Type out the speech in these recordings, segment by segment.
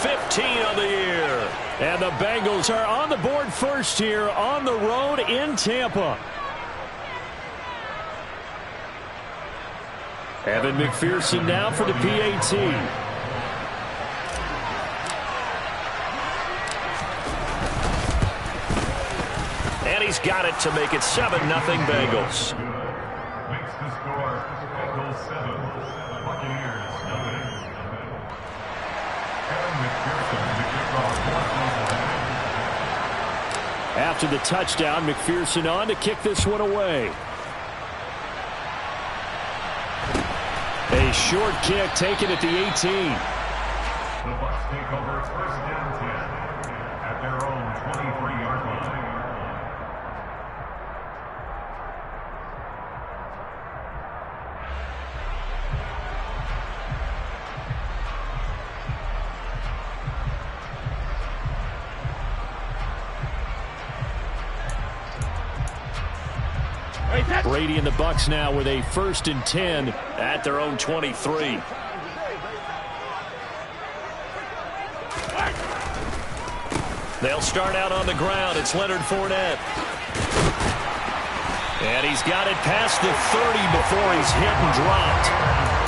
15 on the year. And the Bengals are on the board first here on the road in Tampa. Evan McPherson now for the PAT. And he's got it to make it 7-0 Bengals. Makes the score Bengals 7, Buccaneers nothing. Evan McPherson to kick off. After the touchdown, McPherson on to kick this one away. A short kick taken at the 18. The Bucs take over first down 10 at their own 23-yard line. Brady and the Bucs now with a 1st and 10 at their own 23. They'll start out on the ground. It's Leonard Fournette. And he's got it past the 30 before he's hit and dropped.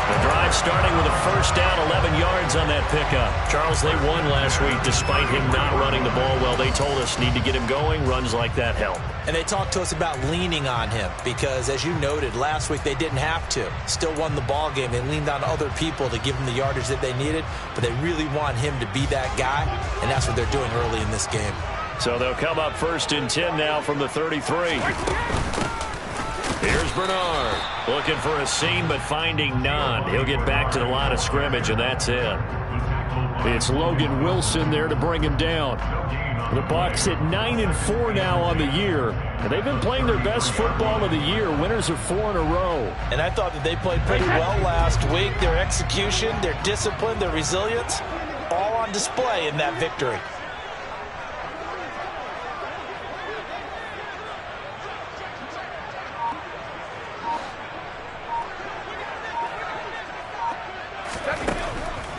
The drive starting with a first down, 11 yards on that pickup. Charles, they won last week despite him not running the ball well. They told us need to get him going. Runs like that help. And they talked to us about leaning on him because, as you noted, last week they didn't have to. Still won the ball game. They leaned on other people to give them the yardage that they needed, but they really want him to be that guy, and that's what they're doing early in this game. So they'll come up 1st and 10 now from the 33. Here's Bernard looking for a seam but finding none. He'll get back to the line of scrimmage, and that's it. It's Logan Wilson there to bring him down. The Bucs at 9-4 now on the year. And they've been playing their best football of the year. Winners are 4 in a row. And I thought that they played pretty well last week. Their execution, their discipline, their resilience, all on display in that victory.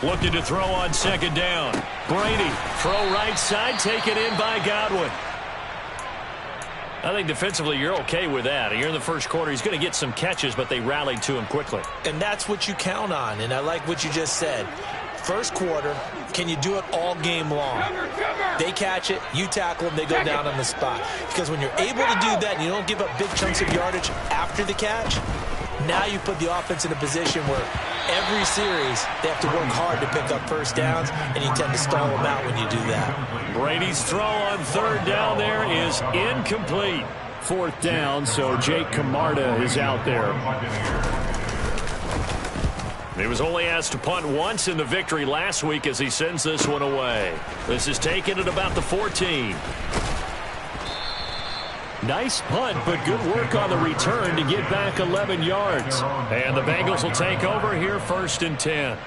Looking to throw on 2nd down. Brady, throw right side, taken in by Godwin. I think defensively you're okay with that. You're in the first quarter. He's going to get some catches, but they rallied to him quickly. And that's what you count on, and I like what you just said. First quarter, can you do it all game long? They catch it, you tackle them, they go down on the spot. Because when you're able to do that and you don't give up big chunks of yardage after the catch, now you put the offense in a position where every series they have to work hard to pick up first downs, and you tend to stall them out when you do that. Brady's throw on 3rd down there is incomplete. 4th down, so Jake Camarda is out there. He was only asked to punt once in the victory last week as he sends this one away. This is taken at about the 14. Nice punt, but good work on the return to get back 11 yards. And the Bengals will take over here 1st and 10.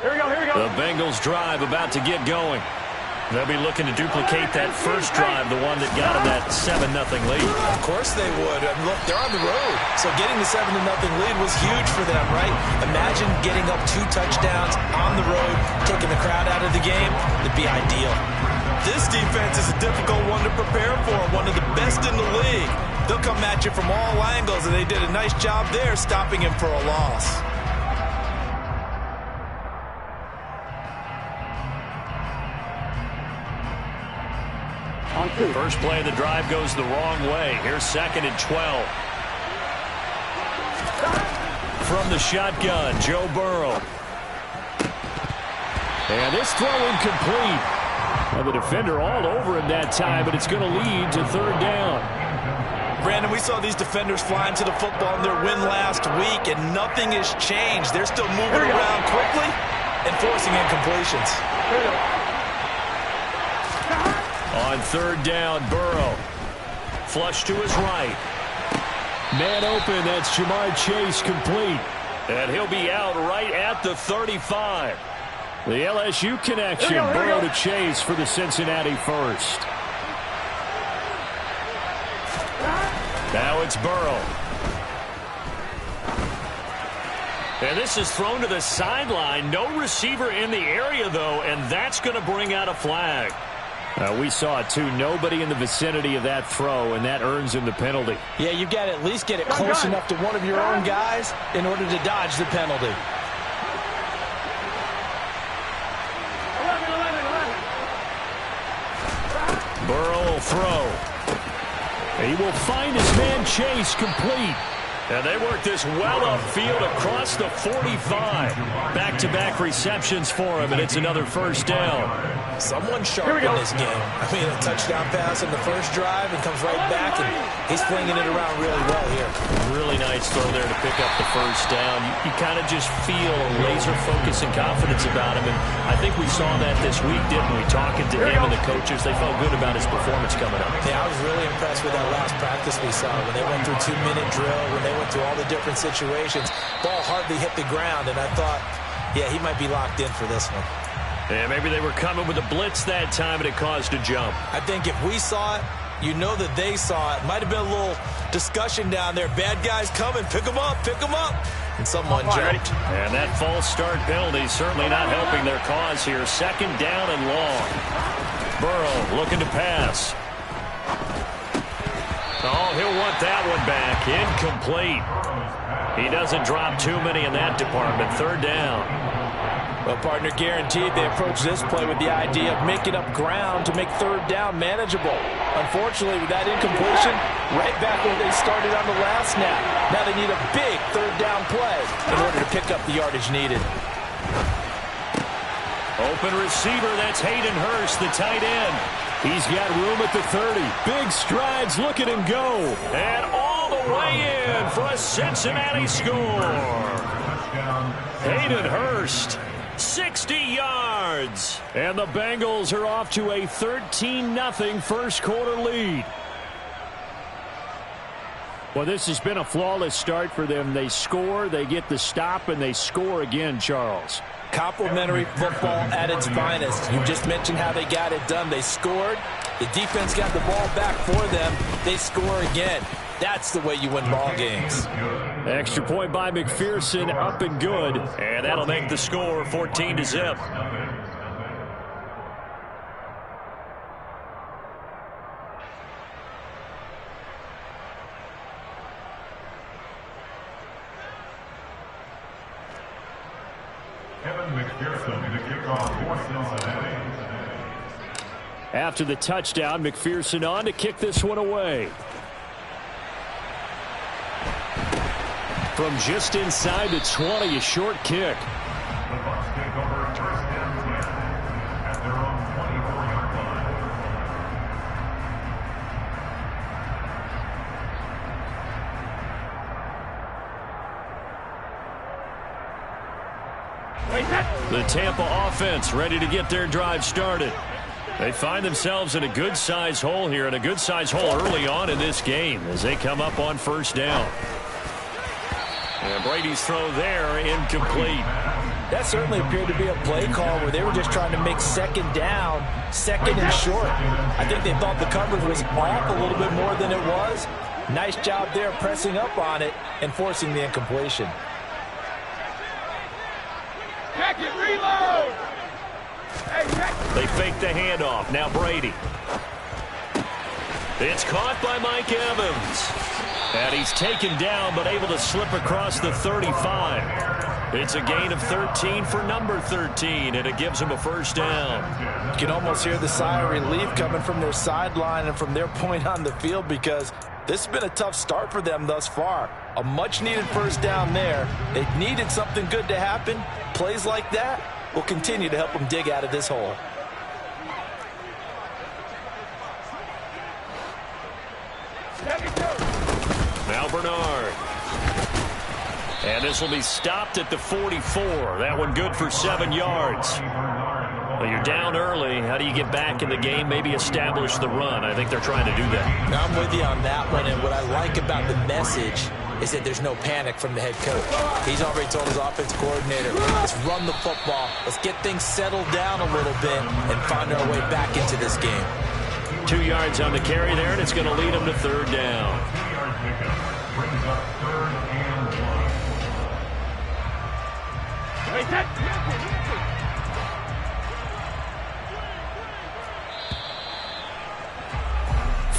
Here we go. The Bengals drive about to get going. They'll be looking to duplicate that first drive, the one that got them that 7-0 lead. Of course they would. I mean, look, they're on the road. So getting the 7-0 lead was huge for them, right? Imagine getting up 2 touchdowns on the road, taking the crowd out of the game. It'd be ideal. This defense is a difficult one to prepare for, one of the best in the league. They'll come at you from all angles, and they did a nice job there stopping him for a loss. First play of the drive goes the wrong way. Here's 2nd and 12. From the shotgun, Joe Burrow. And this throw incomplete. Well, the defender all over him that time, but it's going to lead to 3rd down. Brandon, we saw these defenders flying to the football in their win last week, and nothing has changed. They're still moving around quickly and forcing incompletions. On 3rd down, Burrow. Flush to his right. Man open, that's Jamar Chase complete. And he'll be out right at the 35. The LSU connection. Burrow to Chase for the Cincinnati first. Now it's Burrow. And this is thrown to the sideline. No receiver in the area, though, and that's going to bring out a flag. We saw it, too. Nobody in the vicinity of that throw, and that earns him the penalty. Yeah, you've got to at least get it close enough to one of your own guys in order to dodge the penalty. Burrow will throw. He will find his man Chase complete. And they work this well upfield across the 45. Back-to-back receptions for him, and it's another first down. Someone sharp in this game. I mean, a touchdown pass in the first drive and comes right back, and he's flinging it around really well here. Really nice throw there to pick up the first down. You kind of just feel a laser focus and confidence about him, and I think we saw that this week, didn't we? Talking to him and the coaches, they felt good about his performance coming up. Yeah, I was really impressed with that last practice we saw when they went through 2-minute drill, when they went through all the different situations. Ball hardly hit the ground, and I thought, yeah, he might be locked in for this one. Yeah, maybe they were coming with a blitz that time, and it caused a jump. I think if we saw it, you know that they saw it. Might have been a little discussion down there. Bad guys coming, pick them up, pick them up. And someone jumped. And that false start penalty certainly not helping their cause here. Second down and long. Burrow looking to pass. Oh, he'll want that one back. Incomplete. He doesn't drop too many in that department. Third down. Well, partner, guaranteed they approach this play with the idea of making up ground to make third down manageable. Unfortunately, with that incompletion, right back where they started on the last snap. Now they need a big third down play in order to pick up the yardage needed. Open receiver, that's Hayden Hurst, the tight end. He's got room at the 30. Big strides, look at him go. And all the way in for a Cincinnati score. Hayden Hurst, 60 yards. And the Bengals are off to a 13-0 first quarter lead. Well, this has been a flawless start for them. They score, they get the stop, and they score again, Charles. Complimentary football at its finest. You just mentioned how they got it done. They scored. The defense got the ball back for them. They score again. That's the way you win ball games. Extra point by McPherson, up and good. And that'll make the score 14-0. Kevin McPherson to kick off for Cincinnati. After the touchdown, McPherson on to kick this one away. From just inside the 20, a short kick. The Bucs take over first and 10 at their own 24-yard line. The Tampa offense ready to get their drive started. They find themselves in a good-sized hole here, and a good-sized hole early on in this game as they come up on first down. And Brady's throw there, incomplete. That certainly appeared to be a play call where they were just trying to make second down, second and short. I think they thought the coverage was off a little bit more than it was. Nice job there pressing up on it and forcing the incompletion. Jacket, reload! They fake the handoff. Now Brady. It's caught by Mike Evans. And he's taken down, but able to slip across the 35. It's a gain of 13 for number 13, and it gives him a first down. You can almost hear the sigh of relief coming from their sideline and from their point on the field, because this has been a tough start for them thus far. A much-needed first down there. They needed something good to happen. Plays like that will continue to help them dig out of this hole. Now Bernard. And this will be stopped at the 44. That one good for 7 yards. Well, you're down early. How do you get back in the game? Maybe establish the run. I think they're trying to do that. Now I'm with you on that one, and what I like about the message is that there's no panic from the head coach. He's already told his offensive coordinator, let's run the football, let's get things settled down a little bit and find our way back into this game. 2 yards on the carry there, and it's going to lead him to third down. 2-yard pickup brings up 3rd and 1. Wait, that.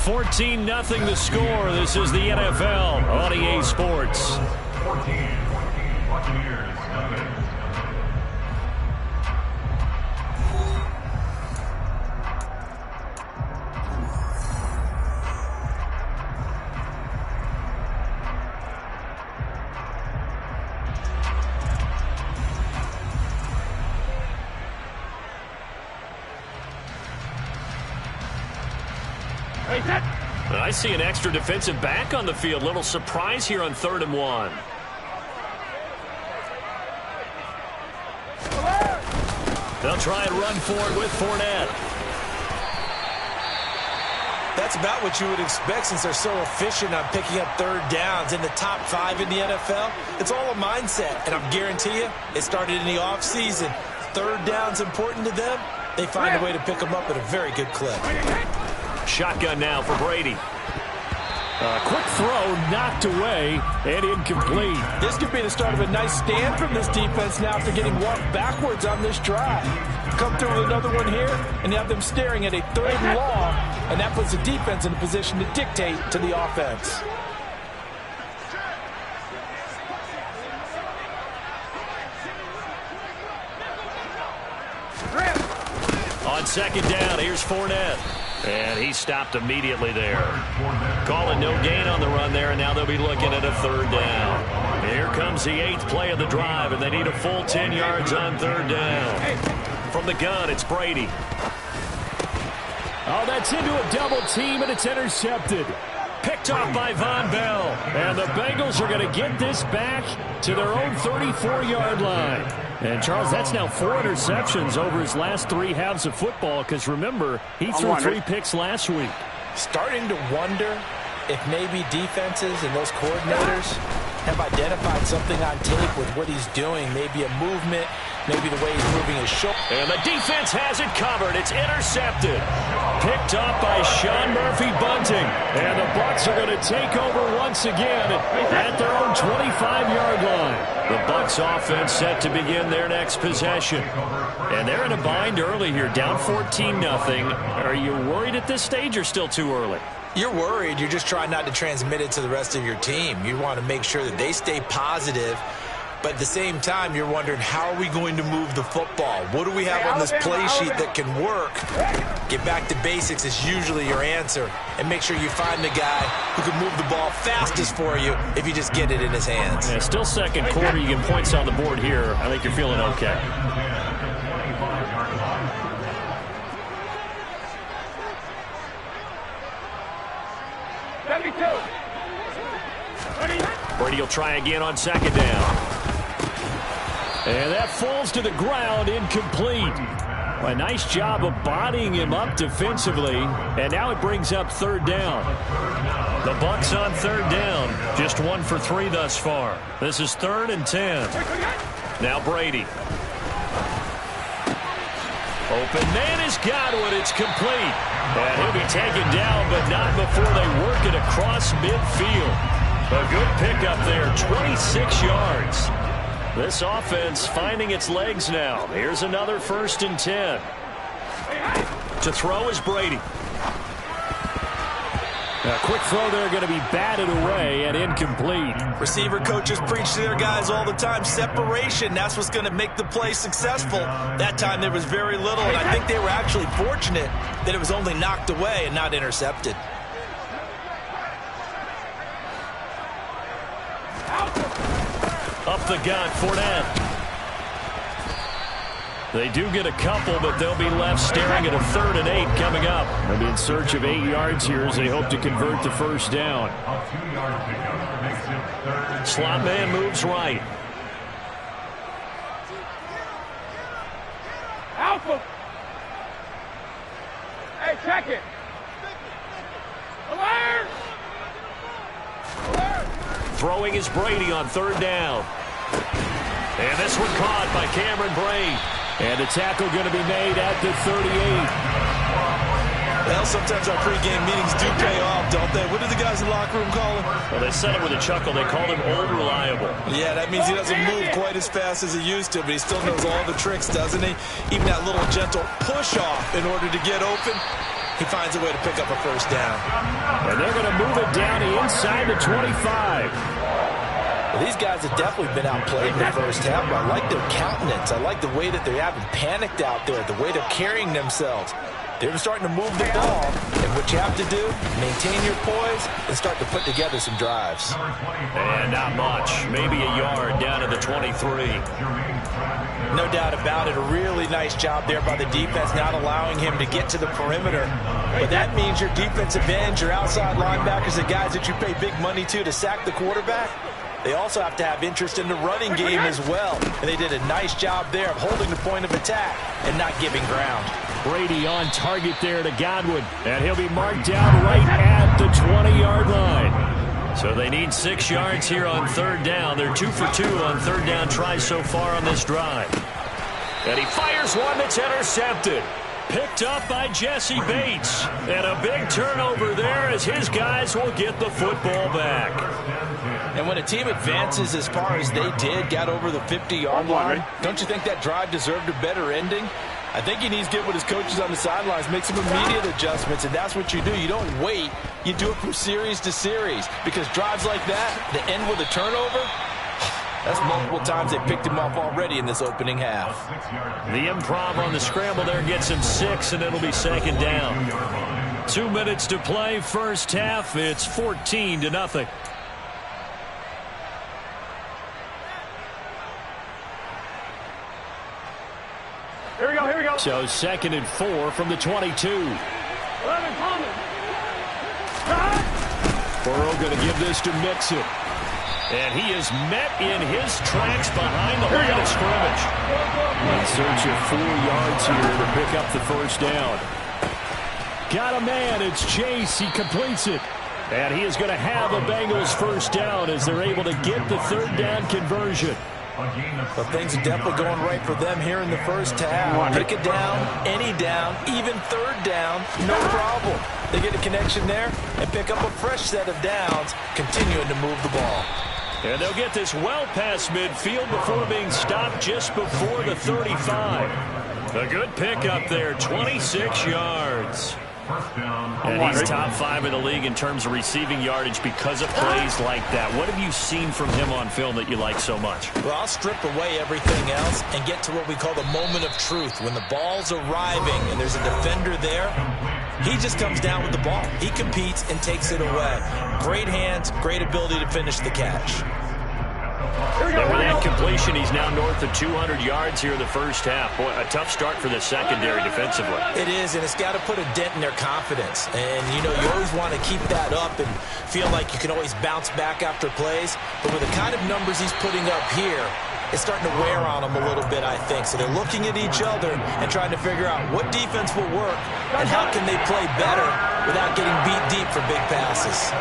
14-0 the score. This is the NFL on EA Sports. 14, Buccaneers, nothing. I see an extra defensive back on the field. Little surprise here on 3rd and 1. They'll try and run for it with Fournette. That's about what you would expect since they're so efficient on picking up 3rd downs in the top 5 in the NFL. It's all a mindset, and I guarantee you it started in the offseason. 3rd down's important to them. They find a way to pick them up at a very good clip. Shotgun now for Brady. Quick throw knocked away and incomplete. This could be the start of a nice stand from this defense now after getting walked backwards on this drive. Come through with another one here, and you have them staring at a 3rd and long, and that puts the defense in a position to dictate to the offense. On 2nd down, here's Fournette. And he stopped immediately there. Calling no gain on the run there, and now they'll be looking at a 3rd down. Here comes the 8th play of the drive, and they need a full 10 yards on 3rd down. From the gun, it's Brady. Oh, that's into a double team, and it's intercepted. Picked off by Von Bell. And the Bengals are going to get this back to their own 34-yard line. And, Charles, that's now 4 interceptions over his last 3 halves of football because, remember, he threw 3 picks last week. Starting to wonder if maybe defenses and those coordinators have identified something on tape with what he's doing, maybe a movement, maybe the way he's moving his shoulder. And the defense has it covered. It's intercepted. Picked up by Sean Murphy-Bunting. And the Bucs are going to take over once again at their own 25-yard line. The Bucs offense set to begin their next possession. And they're in a bind early here, down 14-0. Are you worried at this stage or still too early? You're worried. You're just trying not to transmit it to the rest of your team. You want to make sure that they stay positive. But at the same time, you're wondering, how are we going to move the football? What do we have on this play sheet that can work? Get back to basics is usually your answer. And make sure you find the guy who can move the ball fastest for you if you just get it in his hands. Yeah, still 2nd quarter. You get points on the board here. I think you're feeling okay. Brady will try again on 2nd down. And that falls to the ground, incomplete. A nice job of bodying him up defensively. And now it brings up 3rd down. The Bucs on 3rd down. Just 1 for 3 thus far. This is 3rd and 10. Now Brady. Open man has got one. It's complete. And he'll be taken down, but not before they work it across midfield. A good pickup there, 26 yards. This offense finding its legs now. Here's another 1st and 10. To throw is Brady. A quick throw there going to be batted away and incomplete. Receiver coaches preach to their guys all the time. Separation, that's what's going to make the play successful. That time there was very little, and I think they were actually fortunate that it was only knocked away and not intercepted. Up the gun, Fournette. They do get a couple, but they'll be left staring at a 3rd and 8 coming up. They'll be in search of 8 yards here as they hope to convert the 1st down. A 2-yard pickup makes it 3rd. Slot man moves right. Alpha. Hey, check it. Alert! Alert! Throwing is Brady on third down. And this one caught by Cameron Brate. And the tackle going to be made at the 38. Well, sometimes our pregame meetings do pay off, don't they? What do the guys in the locker room call him? Well, they said it with a chuckle. They called him Old Reliable. Yeah, that means he doesn't move quite as fast as he used to, but he still knows all the tricks, doesn't he? Even that little gentle push-off in order to get open, he finds a way to pick up a first down. And they're going to move it down inside the 25. Well, these guys have definitely been outplayed in the first half, but I like their countenance. I like the way that they haven't panicked out there, the way they're carrying themselves. They're starting to move the ball, and what you have to do, maintain your poise and start to put together some drives. And not much, maybe a yard down to the 23. No doubt about it, a really nice job there by the defense, not allowing him to get to the perimeter. But that means your defensive ends, your outside linebackers, the guys that you pay big money to sack the quarterback, they also have to have interest in the running game as well. And they did a nice job there of holding the point of attack and not giving ground. Brady on target there to Godwin. And he'll be marked down right at the 20-yard line. So they need 6 yards here on third down. They're 2 for 2 on third down tries so far on this drive. And he fires one that's intercepted. Picked up by Jesse Bates. And a big turnover there as his guys will get the football back. And when a team advances as far as they did, got over the 50-yard line, don't you think that drive deserved a better ending? I think he needs to get with his coaches on the sidelines, make some immediate adjustments, and that's what you do. You don't wait. You do it from series to series, because drives like that, that end with a turnover, that's multiple times they picked him off already in this opening half. The improv on the scramble there gets him 6, and it'll be second down. 2 minutes to play, first half. It's 14-0. Here we go, here we go. So 2nd and 4 from the 22. 11, Coleman. Burrow going to give this to Mixon. And he is met in his tracks behind the line of scrimmage. In search of 4 yards here to pick up the first down. Got a man. It's Chase. He completes it. And he is going to have the Bengals first down as they're able to get the third down conversion. But things are definitely going right for them here in the first half. Pick it down, any down, even third down, no problem. They get a connection there and pick up a fresh set of downs, continuing to move the ball. And they'll get this well past midfield before being stopped just before the 35. A good pickup there, 26 yards. And he's top 5 in the league in terms of receiving yardage because of plays like that. What have you seen from him on film that you like so much? Well, I'll strip away everything else and get to what we call the moment of truth. When the ball's arriving and there's a defender there, he just comes down with the ball. He competes and takes it away. Great hands, great ability to finish the catch. And with that completion, he's now north of 200 yards here in the first half. Boy, a tough start for the secondary defensively. It is, and it's got to put a dent in their confidence. And, you know, you always want to keep that up and feel like you can always bounce back after plays. But with the kind of numbers he's putting up here, it's starting to wear on them a little bit, I think. So they're looking at each other and trying to figure out what defense will work and how can they play better without getting beat deep for big passes.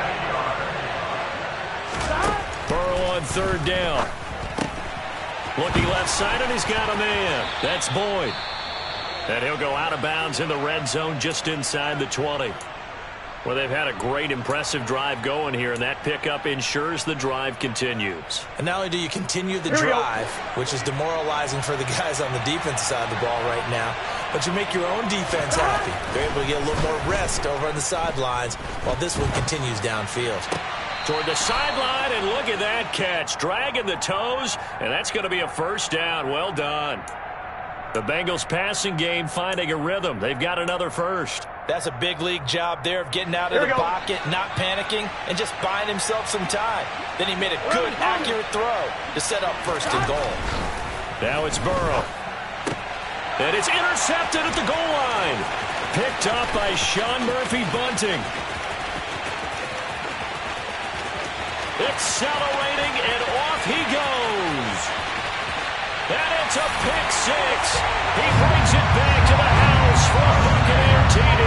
Burrow on third down. Looking left side, and he's got a man. That's Boyd. And he'll go out of bounds in the red zone just inside the 20. Well, they've had a great, impressive drive going here, and that pickup ensures the drive continues. And not only do you continue the drive, which is demoralizing for the guys on the defensive side of the ball right now, but you make your own defense happy. They're able to get a little more rest over on the sidelines while this one continues downfield. Toward the sideline, and look at that catch. Dragging the toes, and that's going to be a first down. Well done. The Bengals passing game finding a rhythm. They've got another first. That's a big league job there of getting out of the pocket, not panicking, and just buying himself some time. Then he made a good, accurate throw to set up first and goal. Now it's Burrow. And it's intercepted at the goal line. Picked up by Sean Murphy-Bunting. Accelerating, and off he goes. And it's a pick six. He brings it back to the house for a Buccaneer TD.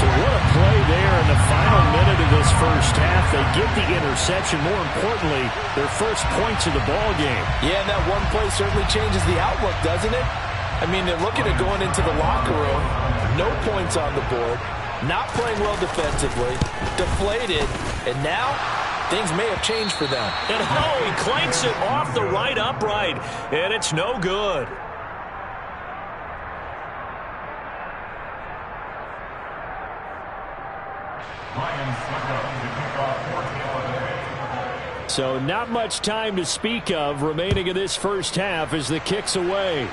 So what a play there in the final minute of this first half. They get the interception. More importantly, their first points of the ball game. Yeah, and that one play certainly changes the outlook, doesn't it? I mean, they're looking at going into the locker room, no points on the board, not playing well defensively, deflated, and now things may have changed for them. And he clanks it off the right upright, and it's no good. So not much time to speak of remaining in this first half as the kick's away.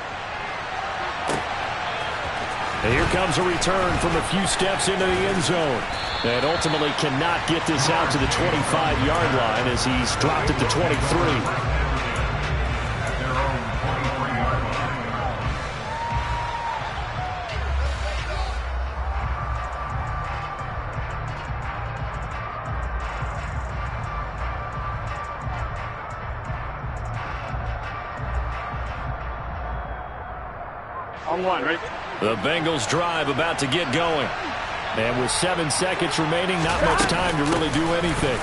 And here comes a return from a few steps into the end zone. And ultimately cannot get this out to the 25-yard line as he's dropped at the 23. On one, right? The Bengals drive about to get going. And with 7 seconds remaining, not much time to really do anything.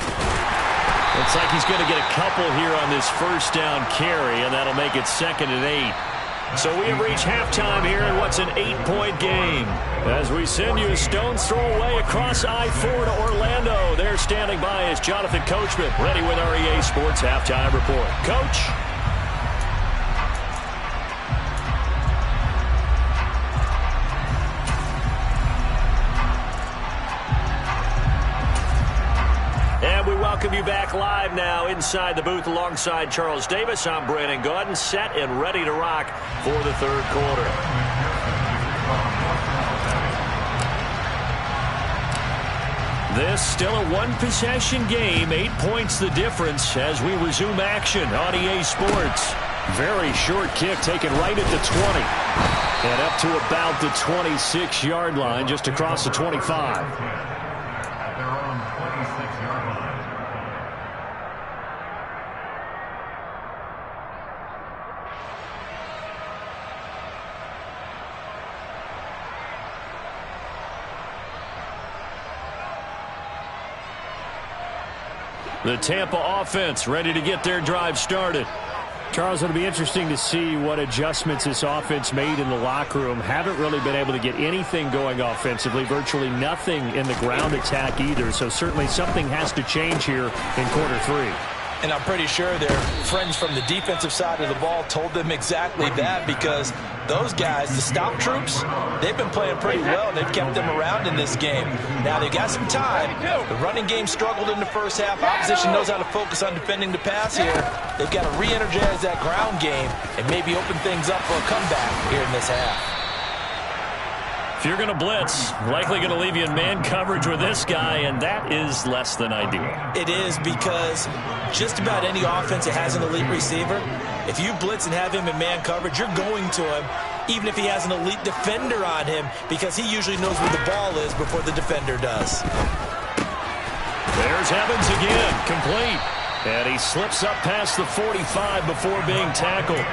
Looks like he's going to get a couple here on this first down carry, and that'll make it 2nd and 8. So we have reached halftime here in what's an 8-point game. As we send you a stone's throw away across I-4 to Orlando. There standing by is Jonathan Coachman, ready with our EA Sports Halftime Report. Coach? Welcome you back live now inside the booth alongside Charles Davis. I'm Brandon Gaudin, set and ready to rock for the third quarter. This still a one-possession game, 8 points the difference as we resume action on EA Sports. Very short kick taken right at the 20. And up to about the 26-yard line, just across the 25. The Tampa offense ready to get their drive started. Charles, it'll be interesting to see what adjustments this offense made in the locker room. Haven't really been able to get anything going offensively, virtually nothing in the ground attack either. So certainly something has to change here in quarter 3. And I'm pretty sure their friends from the defensive side of the ball told them exactly that, because those guys, the stop troops, they've been playing pretty well. They've kept them around in this game. Now they've got some time. The running game struggled in the first half. Opposition knows how to focus on defending the pass here. They've got to re-energize that ground game and maybe open things up for a comeback here in this half. If you're going to blitz, likely going to leave you in man coverage with this guy, and that is less than ideal. It is, because just about any offense that has an elite receiver, if you blitz and have him in man coverage, you're going to him, even if he has an elite defender on him, because he usually knows where the ball is before the defender does. There's Evans again, complete. And he slips up past the 45 before being tackled.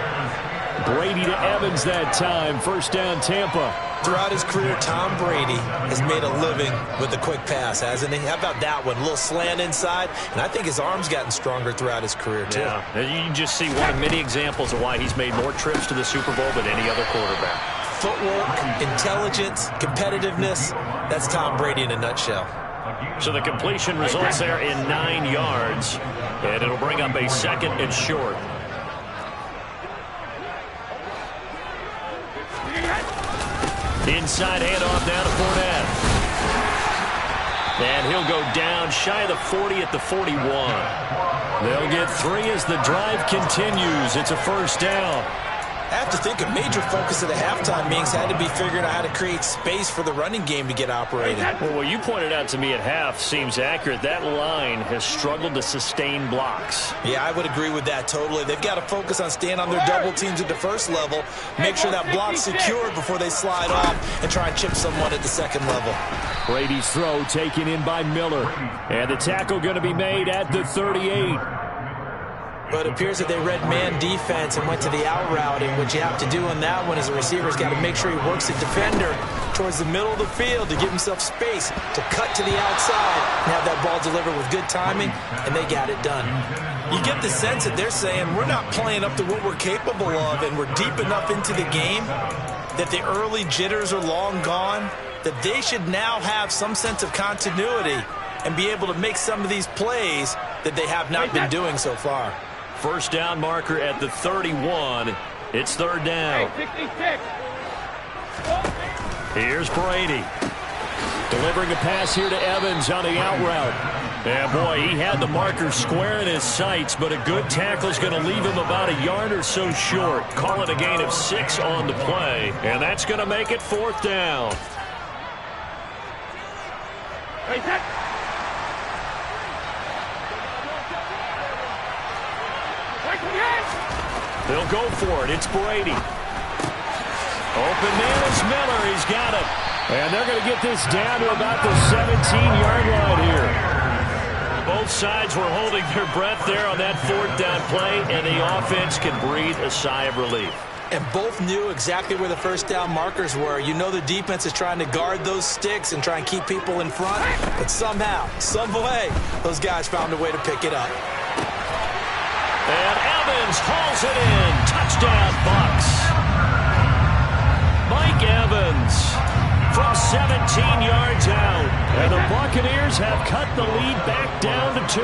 Brady to Evans that time. First down, Tampa. Throughout his career, Tom Brady has made a living with the quick pass, hasn't he? How about that one? A little slant inside, and I think his arm's gotten stronger throughout his career, too. Yeah, and you can just see one of many examples of why he's made more trips to the Super Bowl than any other quarterback. Footwork, intelligence, competitiveness, that's Tom Brady in a nutshell. So the completion results there in 9 yards, and it'll bring up a 2nd and short. Inside handoff down to Fournette. And he'll go down shy of the 40 at the 41. They'll get 3 as the drive continues. It's a first down. I have to think a major focus of the halftime meetings had to be figuring out how to create space for the running game to get operated. Well, what you pointed out to me at half seems accurate. That line has struggled to sustain blocks. Yeah, I would agree with that totally. They've got to focus on staying on their double teams at the first level, make sure that block's secured before they slide off and try and chip someone at the second level. Brady's throw taken in by Miller. And the tackle going to be made at the 38. But it appears that they read man defense and went to the out route. And what you have to do on that one is the receiver's got to make sure he works the defender towards the middle of the field to give himself space to cut to the outside and have that ball delivered with good timing, and they got it done. You get the sense that they're saying we're not playing up to what we're capable of, and we're deep enough into the game that the early jitters are long gone, that they should now have some sense of continuity and be able to make some of these plays that they have not been doing so far. First down marker at the 31. It's third down. Here's Brady. Delivering a pass here to Evans on the out route. Yeah, boy, he had the marker square in his sights, but a good tackle is going to leave him about a yard or so short. Call it a gain of 6 on the play, and that's going to make it fourth down. They'll go for it. It's Brady. Open man is Miller. He's got it. And they're going to get this down to about the 17-yard line here. Both sides were holding their breath there on that fourth down play, and the offense can breathe a sigh of relief. And both knew exactly where the first down markers were. You know the defense is trying to guard those sticks and try and keep people in front. But somehow, some way, those guys found a way to pick it up. And Evans hauls it in. Touchdown, Bucs. Mike Evans from 17 yards out. And the Buccaneers have cut the lead back down to 2.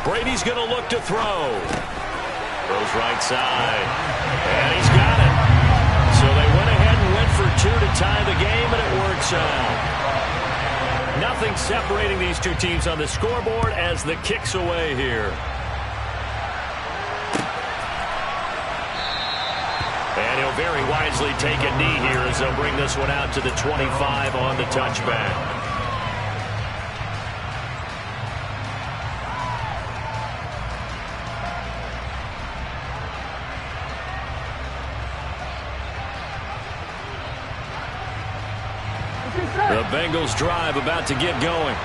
Brady's going to look to throw. Throws right side. And he's got it. So they went ahead and went for 2 to tie the game, and it works out. Nothing separating these two teams on the scoreboard as the kick's away here. And he'll very wisely take a knee here as they'll bring this one out to the 25 on the touchback. The Bengals drive about to get going.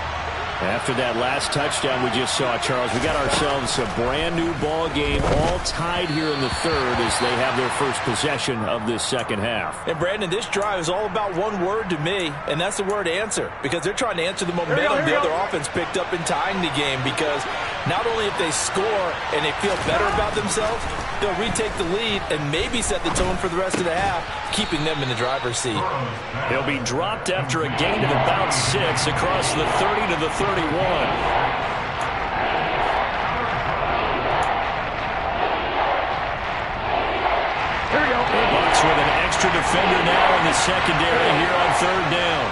After that last touchdown we just saw, Charles, we got ourselves a brand new ball game, all tied here in the third as they have their first possession of this second half. And Brandon, this drive is all about one word to me, and that's the word answer, because they're trying to answer the momentum the other offense picked up in tying the game, because not only if they score and they feel better about themselves, they'll retake the lead and maybe set the tone for the rest of the half, keeping them in the driver's seat. He'll be dropped after a gain of about 6 across the 30 to the 31. The Bucs with an extra defender now in the secondary here on third down.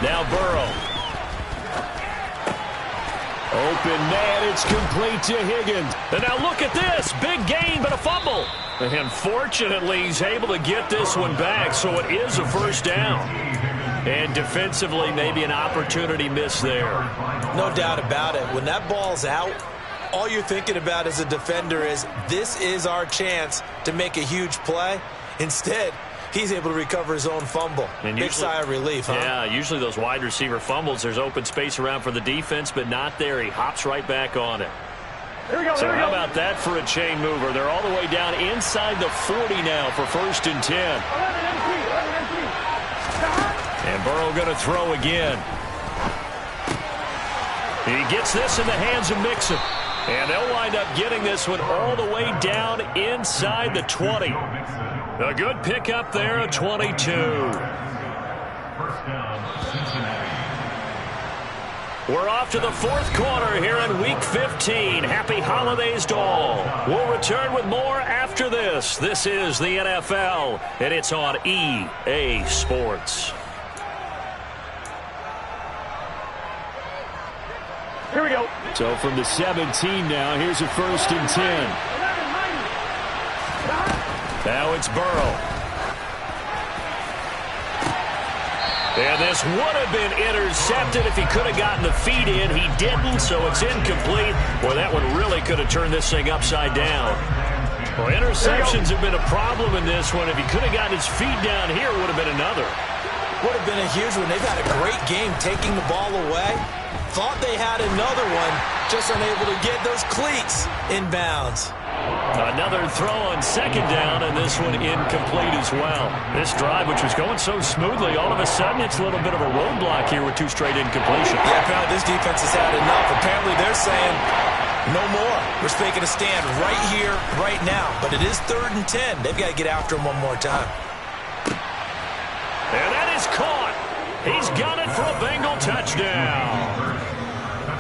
Now Burrow. Open man, it's complete to Higgins. And now look at this. Big gain, but a fumble. And fortunately, he's able to get this one back, so it is a first down. And defensively, maybe an opportunity miss there. No doubt about it. When that ball's out, all you're thinking about as a defender is, this is our chance to make a huge play. Instead, he's able to recover his own fumble. And big sigh of relief, huh? Yeah, usually those wide receiver fumbles, there's open space around for the defense, but not there. He hops right back on it. So how about that for a chain mover? They're all the way down inside the 40 now for first and 10. And Burrow going to throw again. He gets this in the hands of Mixon. And they'll wind up getting this one all the way down inside the 20. A good pickup there, a 22. First down, Cincinnati. We're off to the fourth quarter here in Week 15. Happy holidays to all. We'll return with more after this. This is the NFL, and it's on EA Sports. Here we go. So from the 17 now, here's a first and 10. Now it's Burrow. And this would have been intercepted if he could have gotten the feet in. He didn't, so it's incomplete. Boy, that one really could have turned this thing upside down. Well, interceptions have been a problem in this one. If he could have gotten his feet down here, it would have been another. Would have been a huge one. They've had a great game taking the ball away. Thought they had another one, just unable to get those cleats in bounds. Another throw on second down, and this one incomplete as well. This drive, which was going so smoothly, all of a sudden it's a little bit of a roadblock here with 2 straight incompletions. Yeah, apparently this defense has had enough. Apparently they're saying, no more. We're taking a stand right here, right now. But it is 3rd and 10. They've got to get after him one more time. And that is caught. He's got it for a Bengal touchdown.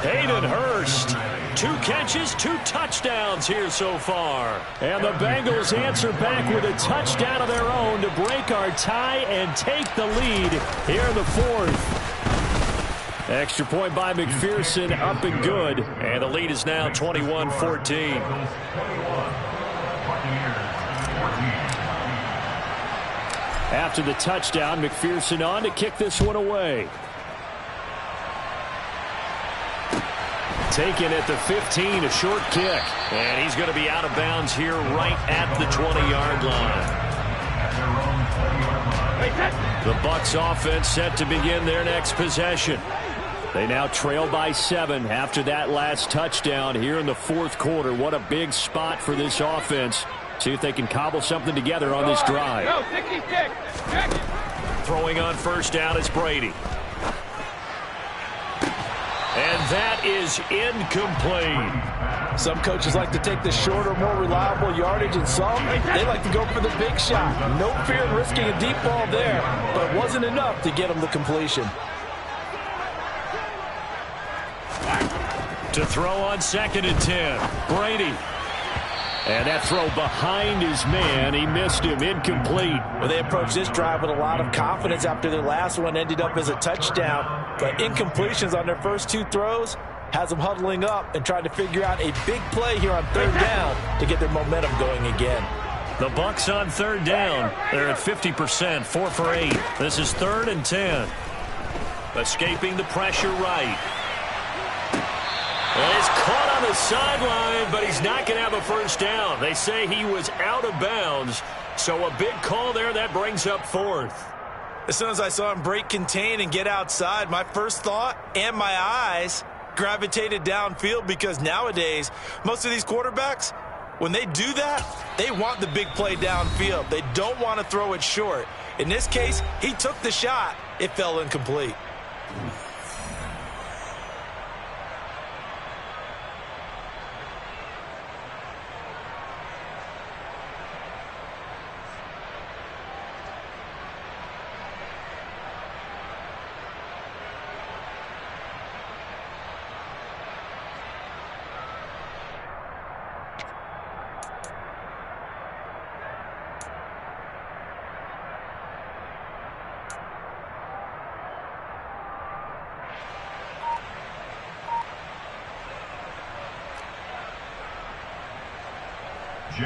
Hayden Hurst, 2 catches, 2 touchdowns here so far. And the Bengals answer back with a touchdown of their own to break our tie and take the lead here in the 4th. Extra point by McPherson, up and good. And the lead is now 21-14. After the touchdown, McPherson on to kick this one away. Taken at the 15, a short kick. And he's going to be out of bounds here right at the 20-yard line. The Bucs offense set to begin their next possession. They now trail by 7 after that last touchdown here in the 4th quarter. What a big spot for this offense. See if they can cobble something together on this drive. Throwing on first down is Brady. And that is incomplete. Some coaches like to take the shorter, more reliable yardage, and some, they like to go for the big shot. No fear in risking a deep ball there, but it wasn't enough to get them the completion. To throw on 2nd and 10, Brady. And that throw behind his man, he missed him, incomplete. Well, they approached this drive with a lot of confidence after their last one ended up as a touchdown. But incompletions on their first 2 throws has them huddling up and trying to figure out a big play here on 3rd down to get their momentum going again. The Bucs on 3rd down. They're at 50%, 4 for 8. This is 3rd and 10. Escaping the pressure right. And he's caught on the sideline, but he's not going to have a first down. They say he was out of bounds, so a big call there. That brings up 4th. As soon as I saw him break contain and get outside, my first thought and my eyes gravitated downfield, because nowadays, most of these quarterbacks, when they do that, they want the big play downfield. They don't want to throw it short. In this case, he took the shot. It fell incomplete.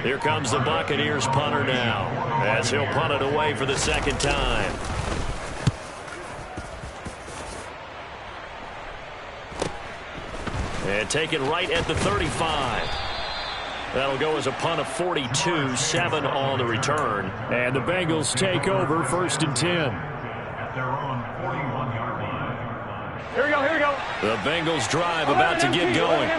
Here comes the Buccaneers punter now, as he'll punt it away for the 2nd time. And taken right at the 35. That'll go as a punt of 42, 7 on the return. And the Bengals take over 1st and 10. At their own 41-yard line. Here we go, here we go. The Bengals drive about to get going.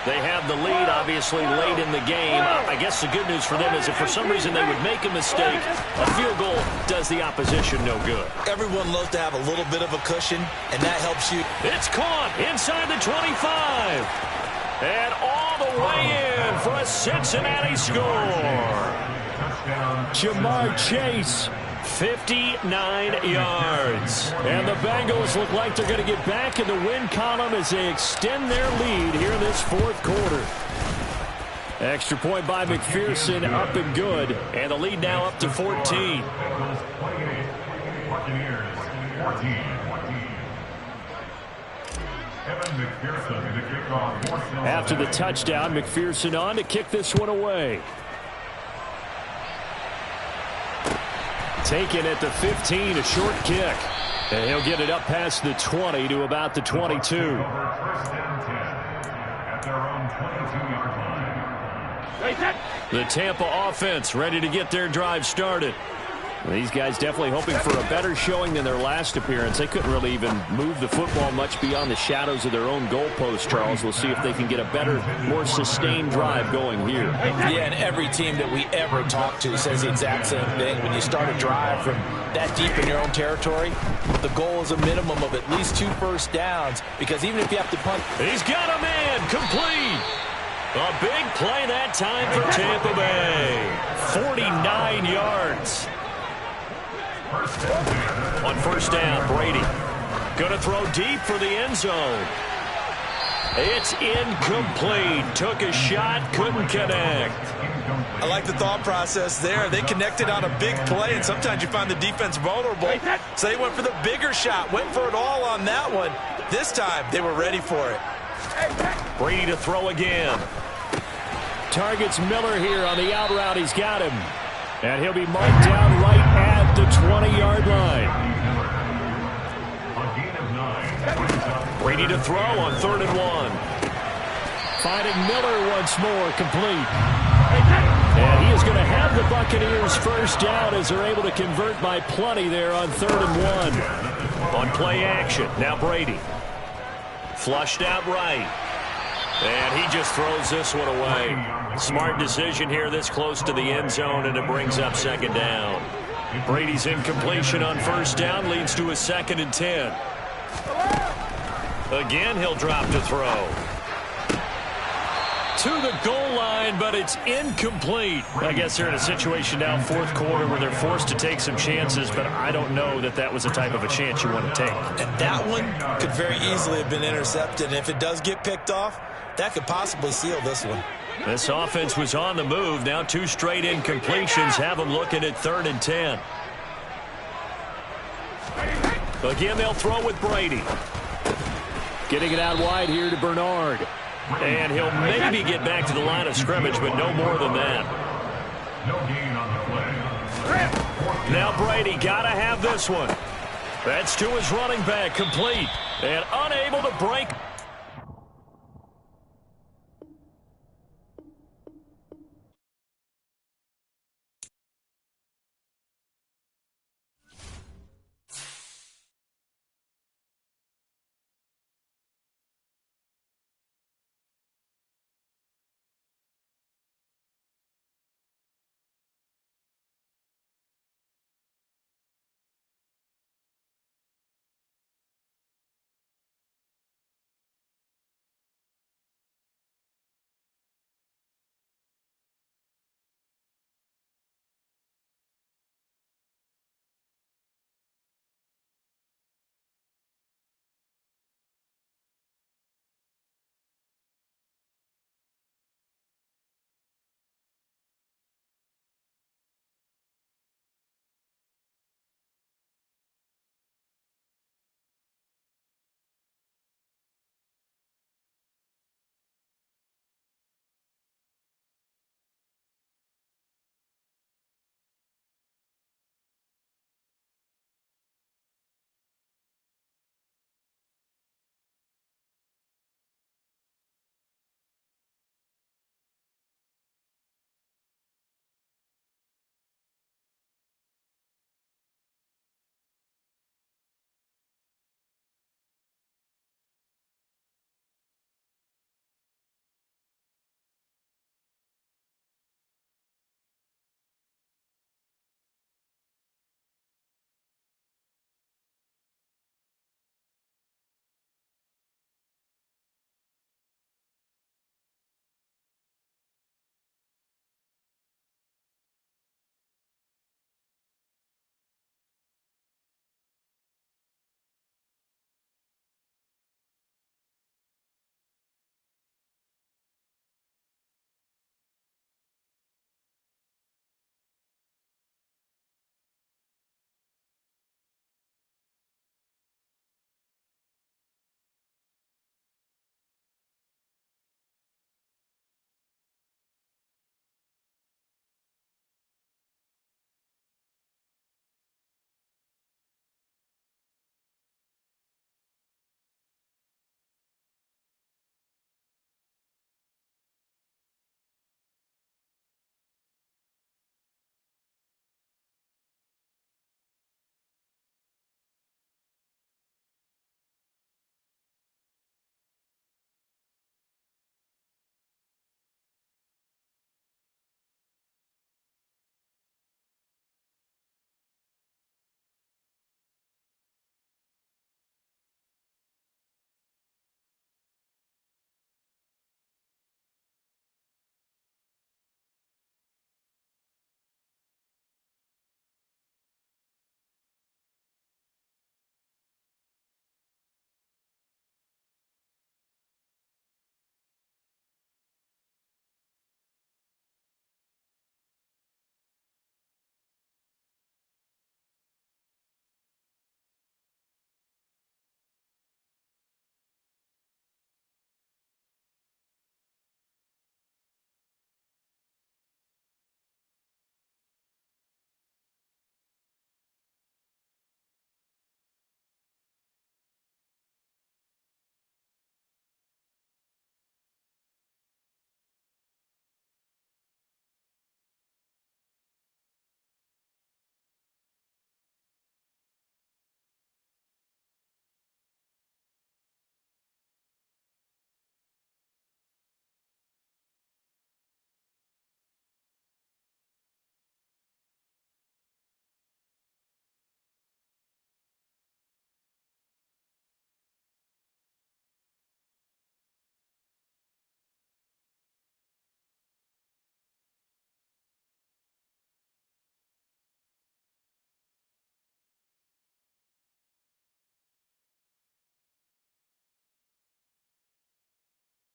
They have the lead, obviously, late in the game. I guess the good news for them is if for some reason they would make a mistake, a field goal does the opposition no good. Everyone loves to have a little bit of a cushion, and that helps you. It's caught inside the 25. And all the way in for a Cincinnati score. Jamar Chase, 59 yards. And the Bengals look like they're going to get back in the win column as they extend their lead here in this 4th quarter. Extra point by McPherson, up and good. And the lead now up to 14. Buccaneers 14. Evan McPherson, the kickoff. After the touchdown, McPherson on to kick this one away. Taken at the 15, a short kick. And he'll get it up past the 20 to about the 22. First down 10 at their own 22-yard line. The Tampa offense ready to get their drive started. These guys definitely hoping for a better showing than their last appearance. They couldn't really even move the football much beyond the shadows of their own goalpost, Charles. We'll see if they can get a better, more sustained drive going here. Yeah, and every team that we ever talk to says the exact same thing. When you start a drive from that deep in your own territory, the goal is a minimum of at least 2 first downs, because even if you have to punt. He's got a man complete. A big play that time for Tampa Bay. 49 yards. On first down, Brady. Going to throw deep for the end zone. It's incomplete. Took a shot, couldn't connect. I like the thought process there. They connected on a big play, and sometimes you find the defense vulnerable. So they went for the bigger shot, went for it all on that one. This time, they were ready for it. Brady to throw again. Targets Miller here on the out route. He's got him. And he'll be marked down right at the 20-yard line. Brady to throw on 3rd and 1. Finding Miller once more, complete. And he is going to have the Buccaneers first down as they're able to convert by plenty there on 3rd and 1. On play action, now Brady. Flushed out right. And he just throws this one away. Smart decision here this close to the end zone, and it brings up 2nd down. Brady's incompletion on 1st down leads to a 2nd and 10. Again, he'll drop to throw. To the goal line, but it's incomplete. I guess they're in a situation now, 4th quarter, where they're forced to take some chances, but I don't know that that was the type of a chance you want to take. And that one could very easily have been intercepted. And if it does get picked off, that could possibly seal this one. This offense was on the move. Now 2 straight incompletions have them looking at 3rd and 10. Again, they'll throw with Brady. Getting it out wide here to Bernard. And he'll maybe get back to the line of scrimmage, but no more than that. No gain on the play. Now Brady got to have this one. That's to his running back, complete. And unable to break.